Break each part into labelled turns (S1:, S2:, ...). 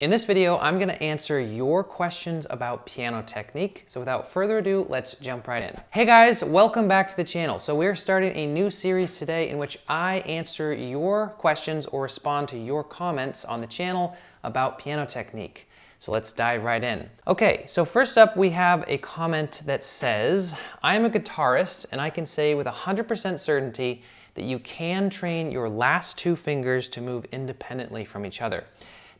S1: In this video, I'm going to answer your questions about piano technique. So without further ado, let's jump right in. Hey guys, welcome back to the channel. So we're starting a new series today in which I answer your questions or respond to your comments on the channel about piano technique. So let's dive right in. Okay, so first up we have a comment that says, I'm a guitarist and I can say with 100% certainty that you can train your last two fingers to move independently from each other.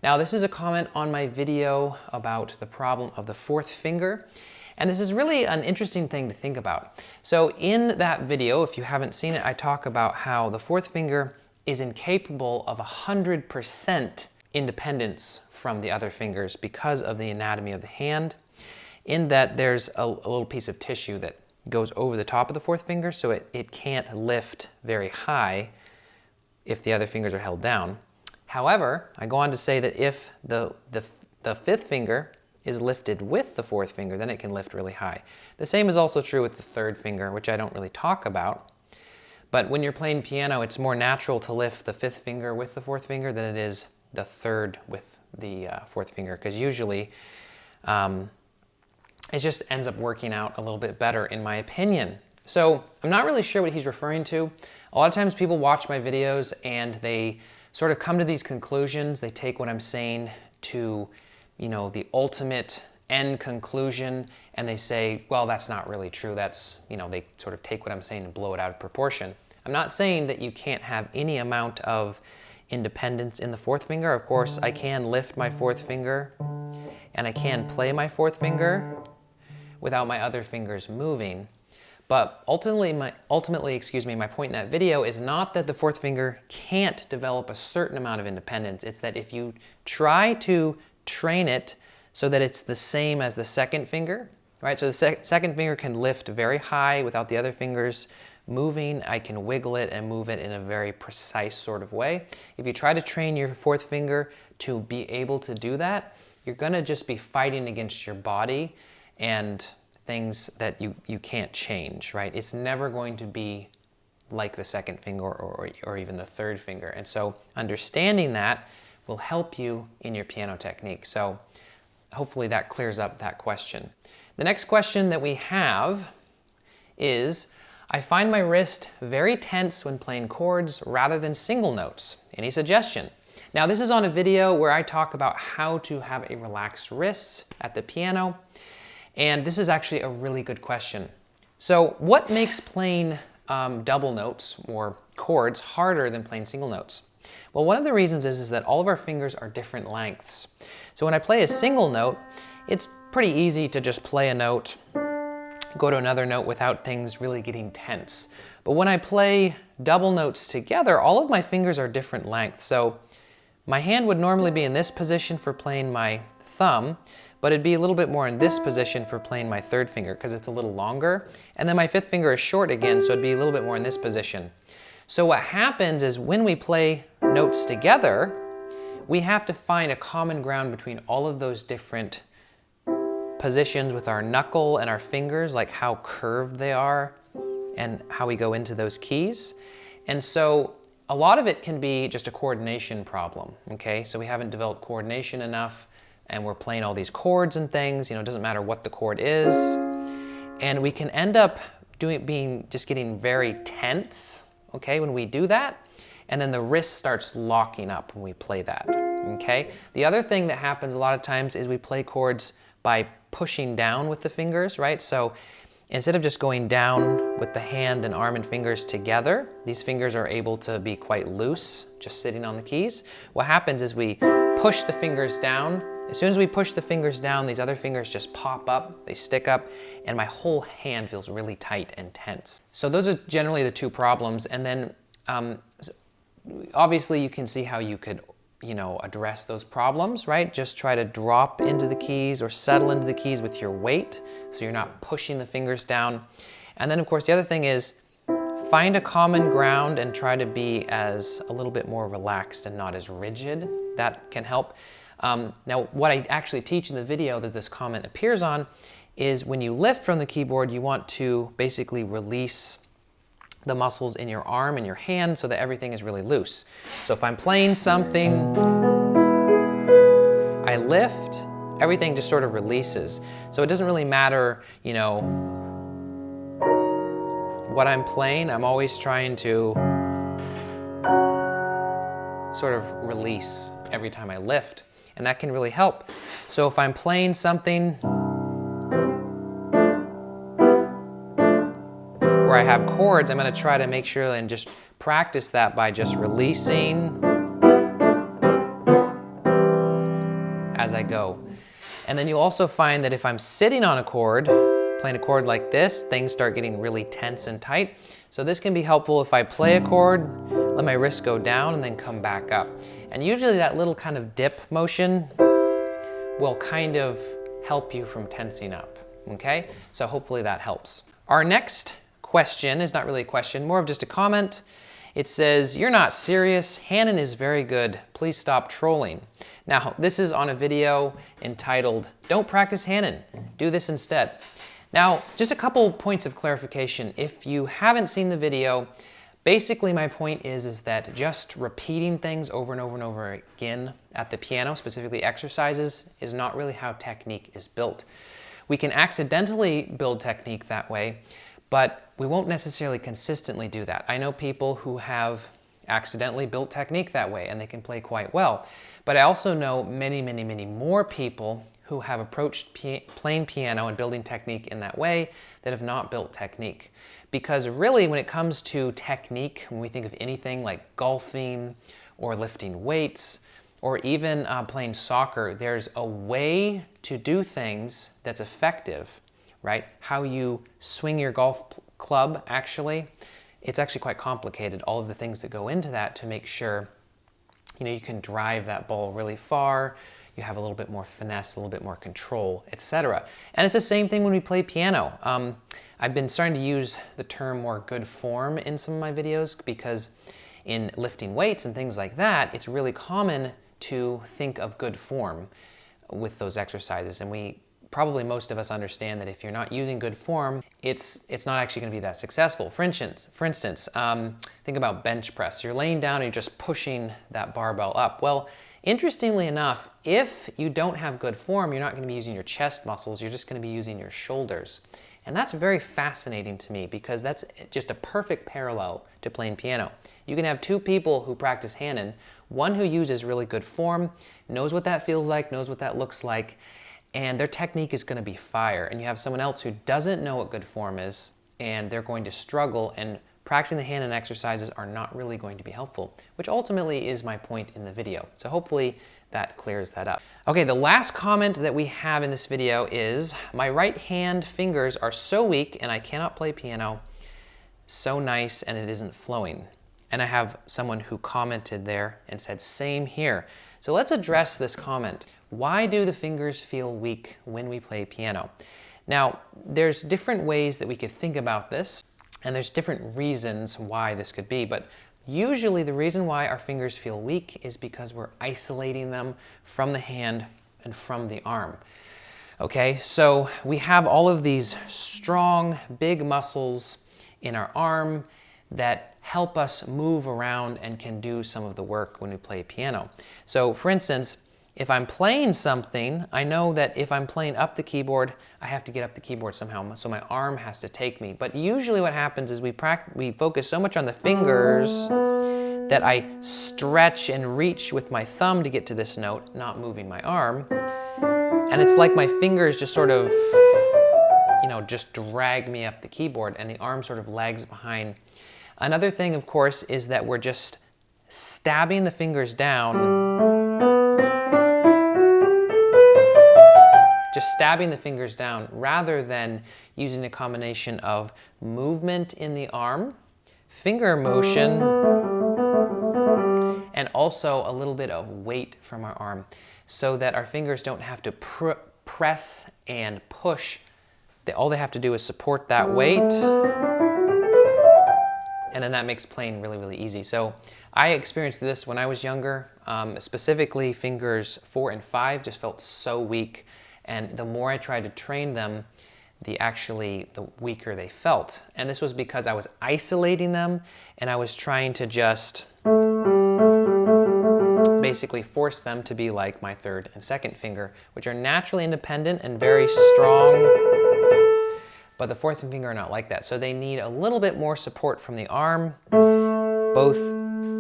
S1: Now this is a comment on my video about the problem of the fourth finger, and this is really an interesting thing to think about. So in that video, if you haven't seen it, I talk about how the fourth finger is incapable of 100% independence from the other fingers because of the anatomy of the hand, in that there's a little piece of tissue that goes over the top of the fourth finger, so it can't lift very high if the other fingers are held down. However, I go on to say that if the fifth finger is lifted with the fourth finger, then it can lift really high. The same is also true with the third finger, which I don't really talk about. But when you're playing piano, it's more natural to lift the fifth finger with the fourth finger than it is the third with the fourth finger, because usually it just ends up working out a little bit better, in my opinion. So I'm not really sure what he's referring to. A lot of times people watch my videos and they sort of come to these conclusions. They take what I'm saying to, the ultimate end conclusion, and they say, well, that's not really true. That's, they sort of take what I'm saying and blow it out of proportion. I'm not saying that you can't have any amount of independence in the fourth finger. Of course, I can lift my fourth finger and I can play my fourth finger without my other fingers moving. But ultimately, my point in that video is not that the fourth finger can't develop a certain amount of independence. It's that if you try to train it so that it's the same as the second finger, right? So the second finger can lift very high without the other fingers moving. I can wiggle it and move it in a very precise sort of way. If you try to train your fourth finger to be able to do that, you're gonna just be fighting against your body and things that you can't change, right? It's never going to be like the second finger or even the third finger. And so understanding that will help you in your piano technique. So hopefully that clears up that question. The next question that we have is, I find my wrist very tense when playing chords rather than single notes. Any suggestion? Now this is on a video where I talk about how to have a relaxed wrist at the piano. And this is actually a really good question. So what makes playing double notes or chords harder than playing single notes? Well, one of the reasons is that all of our fingers are different lengths. So when I play a single note, it's pretty easy to just play a note, go to another note without things really getting tense. But when I play double notes together, all of my fingers are different lengths. So my hand would normally be in this position for playing my thumb, but it'd be a little bit more in this position for playing my third finger because it's a little longer. And then my fifth finger is short again, so it'd be a little bit more in this position. So what happens is when we play notes together, we have to find a common ground between all of those different positions with our knuckle and our fingers, like how curved they are and how we go into those keys. And so a lot of it can be just a coordination problem, okay? So we haven't developed coordination enough, and we're playing all these chords and things, it doesn't matter what the chord is. And we can end up just getting very tense, okay, when we do that. And then the wrist starts locking up when we play that, okay? The other thing that happens a lot of times is we play chords by pushing down with the fingers, right? So instead of just going down with the hand and arm and fingers together, these fingers are able to be quite loose, just sitting on the keys. What happens is we push the fingers down. As soon as we push the fingers down, these other fingers just pop up, they stick up, and my whole hand feels really tight and tense. So those are generally the two problems. And then obviously you can see how you could address those problems, right? Just try to drop into the keys or settle into the keys with your weight so you're not pushing the fingers down. And then of course the other thing is find a common ground and try to be a little bit more relaxed and not as rigid. That can help. Now, what I actually teach in the video that this comment appears on is when you lift from the keyboard, you want to basically release the muscles in your arm and your hand so that everything is really loose. So if I'm playing something, I lift, everything just sort of releases. So it doesn't really matter, you know, what I'm playing. I'm always trying to sort of release every time I lift, and that can really help. So if I'm playing something where I have chords, I'm going to try to make sure and just practice that by just releasing as I go. And then you'll also find that if I'm sitting on a chord, playing a chord like this, things start getting really tense and tight. So this can be helpful if I play a chord, let my wrist go down and then come back up. And usually that little kind of dip motion will kind of help you from tensing up, okay? So hopefully that helps. Our next question is not really a question, more of just a comment. It says, "You're not serious. Hannan is very good. Please stop trolling." Now, this is on a video entitled, "Don't practice hannan. Do this instead." Now, just a couple points of clarification. If you haven't seen the video, basically my point is that just repeating things over and over and over again at the piano, specifically exercises, is not really how technique is built. We can accidentally build technique that way, but we won't necessarily consistently do that. I know people who have accidentally built technique that way and they can play quite well. But I also know many, many, many more people who have approached playing piano and building technique in that way that have not built technique. Because really when it comes to technique, when we think of anything like golfing or lifting weights or even playing soccer, there's a way to do things that's effective, right? How you swing your golf club, actually, it's actually quite complicated, all of the things that go into that to make sure, you know, you can drive that ball really far, you have a little bit more finesse, a little bit more control, etc. And it's the same thing when we play piano. I've been starting to use the term more good form in some of my videos because in lifting weights and things like that, it's really common to think of good form with those exercises. And probably most of us understand that if you're not using good form, it's not actually going to be that successful. For instance, think about bench press. You're laying down and you're just pushing that barbell up. Well, interestingly enough, if you don't have good form, you're not going to be using your chest muscles, you're just going to be using your shoulders. And that's very fascinating to me because that's just a perfect parallel to playing piano. You can have two people who practice hannan, one who uses really good form, knows what that feels like, knows what that looks like, and their technique is going to be fire. And you have someone else who doesn't know what good form is, and they're going to struggle, and practicing the hannan exercises are not really going to be helpful, which ultimately is my point in the video. So hopefully that clears that up. Okay, the last comment that we have in this video is, "My right hand fingers are so weak and I cannot play piano. So nice and it isn't flowing." And I have someone who commented there and said, "Same here." So let's address this comment. Why do the fingers feel weak when we play piano? Now, there's different ways that we could think about this, and there's different reasons why this could be, but usually the reason why our fingers feel weak is because we're isolating them from the hand and from the arm. Okay, so we have all of these strong, big muscles in our arm that help us move around and can do some of the work when we play piano. So for instance, if I'm playing something, I know that if I'm playing up the keyboard, I have to get up the keyboard somehow, so my arm has to take me. But usually what happens is we focus so much on the fingers that I stretch and reach with my thumb to get to this note, not moving my arm. And it's like my fingers just sort of, you know, just drag me up the keyboard and the arm sort of lags behind. Another thing, of course, is that we're just stabbing the fingers down, rather than using a combination of movement in the arm, finger motion, and also a little bit of weight from our arm so that our fingers don't have to press and push. All they have to do is support that weight, and then that makes playing really, really easy. So I experienced this when I was younger. Specifically, fingers 4 and 5 just felt so weak. And the more I tried to train them, the weaker they felt. And this was because I was isolating them and I was trying to just basically force them to be like my third and second finger, which are naturally independent and very strong, but the fourth finger are not like that. So they need a little bit more support from the arm, both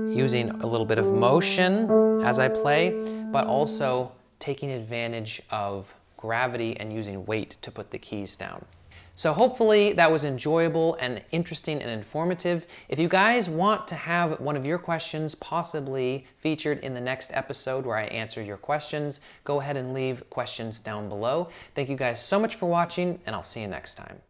S1: using a little bit of motion as I play, but also taking advantage of gravity and using weight to put the keys down. So hopefully that was enjoyable and interesting and informative. If you guys want to have one of your questions possibly featured in the next episode where I answer your questions, go ahead and leave questions down below. Thank you guys so much for watching, and I'll see you next time.